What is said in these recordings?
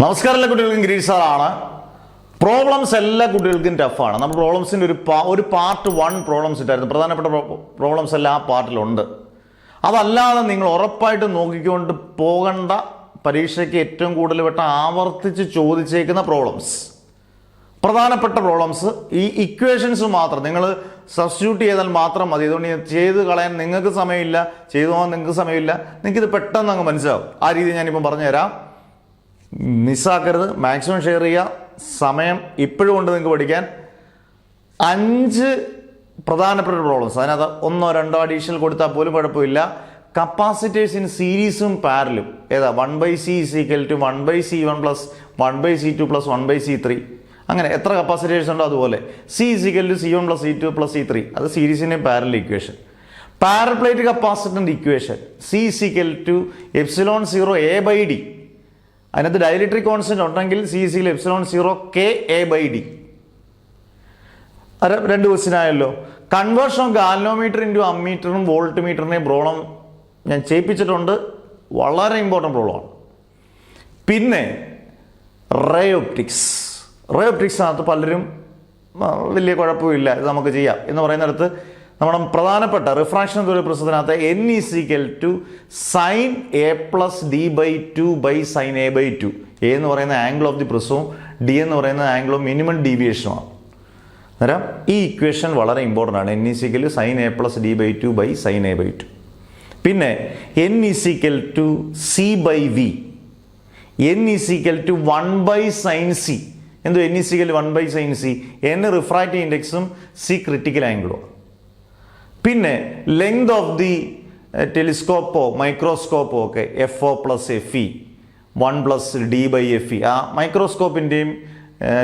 നമസ്കാരം, എല്ലാ കുട്ടികൾക്കും ഗിരീഷ് സാറാണ്. പ്രോബ്ലംസ് എല്ലാ കുട്ടികൾക്കും ടഫാണ്. നമ്മൾ പ്രോബ്ലംസിൻ്റെ ഒരു പാർട്ട് 1 പ്രോബ്ലംസ് ഇട്ടായിരുന്നു. പ്രധാനപ്പെട്ട പ്രോബ്ലംസ് എല്ലാം ആ പാർട്ടിലുണ്ട്. അതല്ലാതെ നിങ്ങൾ ഉറപ്പായിട്ട് നോക്കിക്കൊണ്ട് പോകേണ്ട, പരീക്ഷയ്ക്ക് ഏറ്റവും കൂടുതൽ വട്ടം ആവർത്തിച്ച് ചോദിച്ചേക്കുന്ന പ്രോബ്ലംസ്, പ്രധാനപ്പെട്ട പ്രോബ്ലംസ്, ഈ ഇക്വേഷൻസ് മാത്രം നിങ്ങൾ സബ്സ്റ്റിറ്റ്യൂട്ട് ചെയ്താൽ മാത്രം മതി. ഇതുകൊണ്ട് ചെയ്ത് കളയാൻ നിങ്ങൾക്ക് സമയമില്ല, ചെയ്തു പോകാൻ നിങ്ങൾക്ക് സമയമില്ല. നിങ്ങൾക്കിത് പെട്ടെന്ന് അങ്ങ് മനസ്സിലാവും. ആ രീതി ഞാനിപ്പം പറഞ്ഞുതരാം. മിസ്സാക്കരുത്, മാക്സിമം ഷെയർ ചെയ്യുക. സമയം ഇപ്പോഴും ഉണ്ട് നിങ്ങൾക്ക് പഠിക്കാൻ. 5 പ്രധാനപ്പെട്ട പ്രോബ്ലംസ്, അതിനകത്ത് 1 or 2 അഡീഷണൽ കൊടുത്താൽ പോലും കുഴപ്പമില്ല. കപ്പാസിറ്റേഴ്സ് ഇൻ സീരീസും പാരലും ഏതാ? 1/c = 1/c1 + 1/c2 + 1/c3. അങ്ങനെ എത്ര കപ്പാസിറ്റേഴ്സ് ഉണ്ടോ അതുപോലെ. c = c1 + c2 + c3. അത് സീരീസിൻ്റെ പാരലൽ ഇക്വേഷൻ. പാരപ്ലേറ്റ് കപ്പാസിറ്ററിൻ്റെ ഇക്വേഷൻ c = ε0 a/d. അതിനകത്ത് ഡയലക്ട്രിക് കോൺസ്റ്റന്റ് ഉണ്ടെങ്കിൽ c = ε0 k/a/d. 2 ക്വസ്റ്റ്യൻ ആയല്ലോ. കൺവേർഷൻ ഓഫ് ഗാൽവനോമീറ്റർ ഇൻറ്റു അമ്മീറ്ററും വോൾട്ട് മീറ്ററിനെയും പ്രോബ്ലം ഞാൻ ചെയ്യിപ്പിച്ചിട്ടുണ്ട്. വളരെ ഇമ്പോർട്ടൻ്റ് പ്രോബ്ലമാണ്. പിന്നെ റേ ഒപ്റ്റിക്സിനകത്ത് പലരും വലിയ കുഴപ്പമില്ല, ഇത് നമുക്ക് ചെയ്യാം എന്ന് പറയുന്നിടത്ത് നമ്മുടെ പ്രധാനപ്പെട്ട റിഫ്രാക്ഷൻ എന്ന പ്രശ്നത്തിനകത്ത് n = sin a + d/2/sin a/2. a എന്ന് പറയുന്ന ആംഗിൾ ഓഫ് ദി പ്രിസവും d എന്ന് പറയുന്ന ആംഗിൾ ഓഫ് മിനിമം ഡീവിയേഷനുമാണ്. അന്നേരം ഈ ഇക്വേഷൻ വളരെ ഇമ്പോർട്ടൻ്റ് ആണ്. n = sin a + d/2/sin a/2. പിന്നെ n = c/v. n = 1/sin c. എന്തോ n = 1/sin c. n refractive ഇൻഡെക്സും c ക്രിട്ടിക്കൽ ആംഗിളും. പിന്നെ ലെങ്ത് ഓഫ് ദി ടെലിസ്കോപ്പോ മൈക്രോസ്കോപ്പോ ഒക്കെ FO + FE 1 + d/FE. ആ മൈക്രോസ്കോപ്പിൻ്റെയും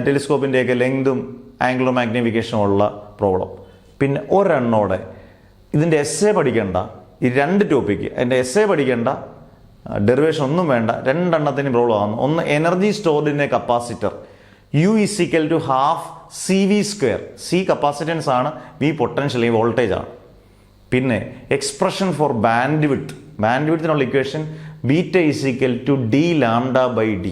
ടെലിസ്കോപ്പിൻ്റെയൊക്കെ ലെങ്തും ആംഗുലർ മാഗ്നിഫിക്കേഷനും ഉള്ള പ്രോബ്ലം. പിന്നെ ഒരെണ്ണോടെ ഇതിൻ്റെ എസ്സേ പഠിക്കേണ്ട, ഈ 2 ടോപ്പിക്ക് അതിൻ്റെ എസ്സേ പഠിക്കേണ്ട, ഡെറിവേഷൻ ഒന്നും വേണ്ട, 2 എണ്ണത്തിന് പ്രോബ്ലം ആണ്. ഒന്ന് energy stored in A capacitor, U = ½ CV². C capacitance ആണ്, V പൊട്ടൻഷ്യൽ, ഈ വോൾട്ടേജ് ആണ്. പിന്നെ എക്സ്പ്രഷൻ ഫോർ ബാൻഡ്വിഡ്ത്തിനുള്ള ഇക്വേഷൻ β = dλ/d.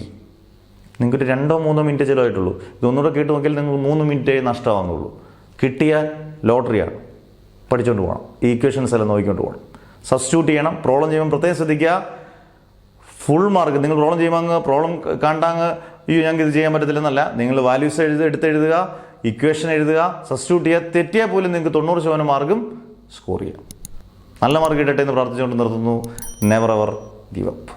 നിങ്ങൾക്കൊരു 2-3 മിനിറ്റ് ചിലവായിട്ടുള്ളൂ. ഇതൊന്നുകൂടെ കേട്ട് നോക്കിയാൽ നിങ്ങൾ 3 മിനിറ്റ് നഷ്ടമാകുന്നുള്ളൂ. കിട്ടിയാൽ ലോട്ടറിയാണ്. പഠിച്ചുകൊണ്ട് പോകണം. ഈ ഇക്വേഷൻസ് എല്ലാം നോക്കിക്കൊണ്ട് പോകണം. സബ്സ്റ്റിറ്റ്യൂട്ട് ചെയ്യണം. പ്രോബ്ലം ചെയ്യുമ്പോൾ പ്രത്യേകം ശ്രദ്ധിക്കുക. Full mark. നിങ്ങൾ പ്രോബ്ലം ചെയ്യുമ്പോൾ അങ്ങ് പ്രോബ്ലം കണ്ടാങ്ങ് ഞങ്ങൾക്ക് ഇത് ചെയ്യാൻ പറ്റത്തില്ലെന്നല്ല. നിങ്ങൾ വാല്യൂസ് എടുത്തെഴുതുക, ഇക്വേഷൻ എഴുതുക, സബ്സ്റ്റിറ്റ്യൂട്ട് ചെയ്യുക. തെറ്റിയാൽ പോലും നിങ്ങൾക്ക് 90% മാർക്കും സ്കോർ ചെയ്യാം. നല്ല മാർക്ക് കിട്ടട്ടെ എന്ന് പ്രാർത്ഥിച്ചുകൊണ്ട് നിർത്തുന്നു. Never ever give up.